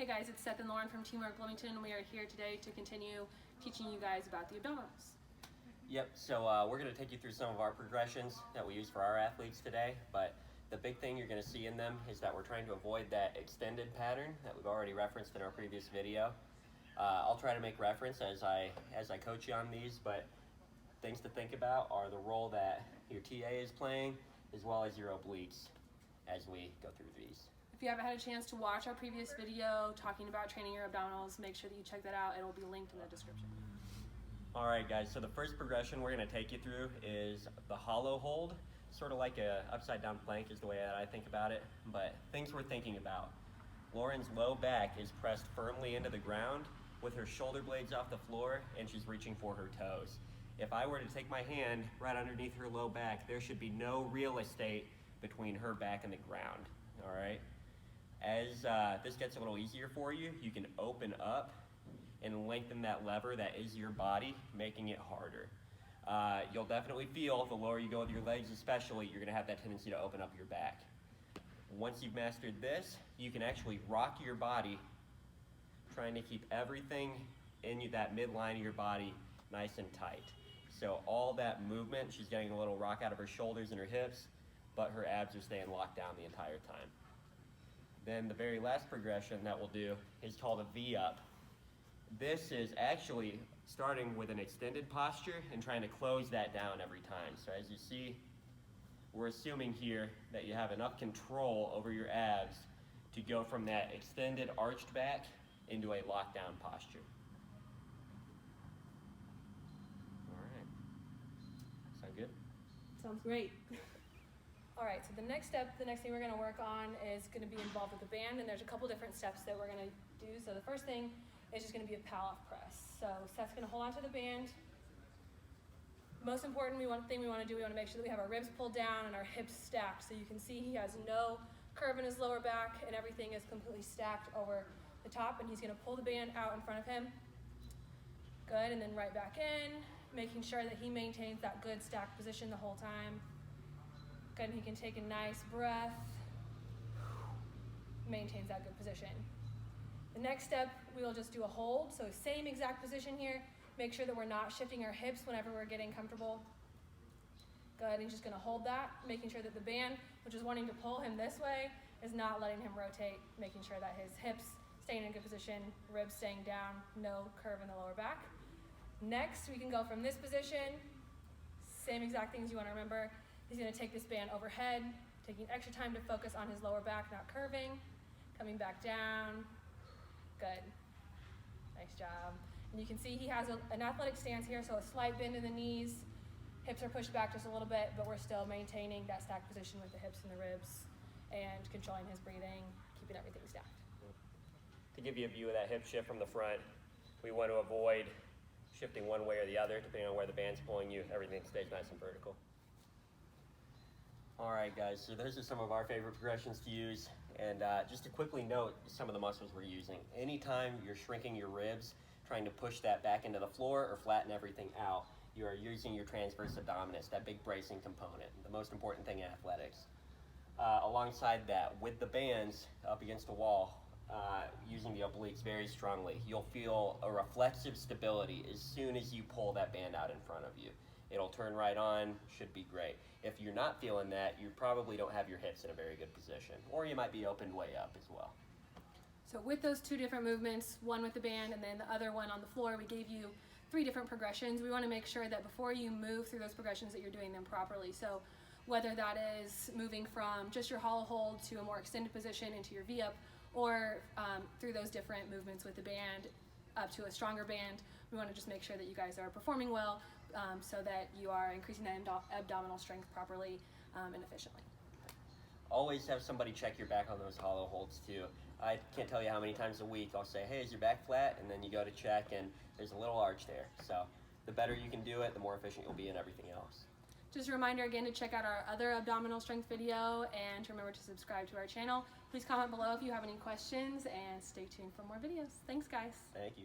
guys, it's Seth and Lauren from Teamwork Bloomington. We are here today to continue teaching you guys about the abdominals. Yep, so we're going to take you through some of our progressions that we use for our athletes today, but the big thing you're going to see in them is that we're trying to avoid that extended pattern that we've already referenced in our previous video. I'll try to make reference as I coach you on these, but things to think about are the role that your TA is playing as well as your obliques as we go through these. If you haven't had a chance to watch our previous video talking about training your abdominals, make sure that you check that out. It'll be linked in the description. All right, guys, so the first progression we're going to take you through is the hollow hold. Sort of like a upside down plank is the way that I think about it, but things we're thinking about. Lauren's low back is pressed firmly into the ground with her shoulder blades off the floor, and she's reaching for her toes. If I were to take my hand right underneath her low back, there should be no real estate between her back and the ground, all right? As this gets a little easier for you, you can open up and lengthen that lever that is your body, making it harder. You'll definitely feel the lower you go with your legs especially, you're gonna have that tendency to open up your back. Once you've mastered this, you can actually rock your body, trying to keep everything in that midline of your body nice and tight. So all that movement, she's getting a little rock out of her shoulders and her hips, but her abs are staying locked down the entire time. Then the very last progression that we'll do is called a V-up. This is actually starting with an extended posture and trying to close that down every time. So as you see, we're assuming here that you have enough control over your abs to go from that extended arched back into a lockdown posture. All right, sound good? Sounds great. All right, so the next thing we're gonna work on is gonna be involved with the band, and there's a couple different steps that we're gonna do. So the first thing is just gonna be a pal-off press. So Seth's gonna hold onto the band. Most important thing we wanna do, we wanna make sure that we have our ribs pulled down and our hips stacked. So you can see he has no curve in his lower back and everything is completely stacked over the top, and he's gonna pull the band out in front of him. Good, and then right back in, making sure that he maintains that good stacked position the whole time. Good, and he can take a nice breath, maintains that good position. The next step, we will just do a hold. So same exact position here. Make sure that we're not shifting our hips whenever we're getting comfortable. Good, and he's just gonna hold that, making sure that the band, which is wanting to pull him this way, is not letting him rotate, making sure that his hips staying in a good position, ribs staying down, no curve in the lower back. Next, we can go from this position, same exact things you wanna remember. He's gonna take this band overhead, taking extra time to focus on his lower back, not curving, coming back down. Good, nice job. And you can see he has an athletic stance here, so a slight bend in the knees, hips are pushed back just a little bit, but we're still maintaining that stacked position with the hips and the ribs and controlling his breathing, keeping everything stacked. To give you a view of that hip shift from the front, we want to avoid shifting one way or the other, depending on where the band's pulling you. Everything stays nice and vertical. All right, guys, so those are some of our favorite progressions to use. And just to quickly note some of the muscles we're using. Anytime you're shrinking your ribs, trying to push that back into the floor or flatten everything out, you are using your transverse abdominis, that big bracing component, the most important thing in athletics. Alongside that, with the bands up against the wall, using the obliques very strongly, you'll feel a reflexive stability as soon as you pull that band out in front of you. It'll turn right on, should be great. If you're not feeling that, you probably don't have your hips in a very good position, or you might be opened way up as well. So with those two different movements, one with the band and then the other one on the floor, we gave you 3 different progressions. We want to make sure that before you move through those progressions that you're doing them properly. So whether that is moving from just your hollow hold to a more extended position into your V-up, or through those different movements with the band up to a stronger band, we want to just make sure that you guys are performing well so that you are increasing that abdominal strength properly and efficiently. Always have somebody check your back on those hollow holds too. I can't tell you how many times a week I'll say, hey, is your back flat? And then you go to check and there's a little arch there. So the better you can do it, the more efficient you'll be in everything else. Just a reminder again to check out our other abdominal strength video and to remember to subscribe to our channel. Please comment below if you have any questions and stay tuned for more videos. Thanks, guys. Thank you.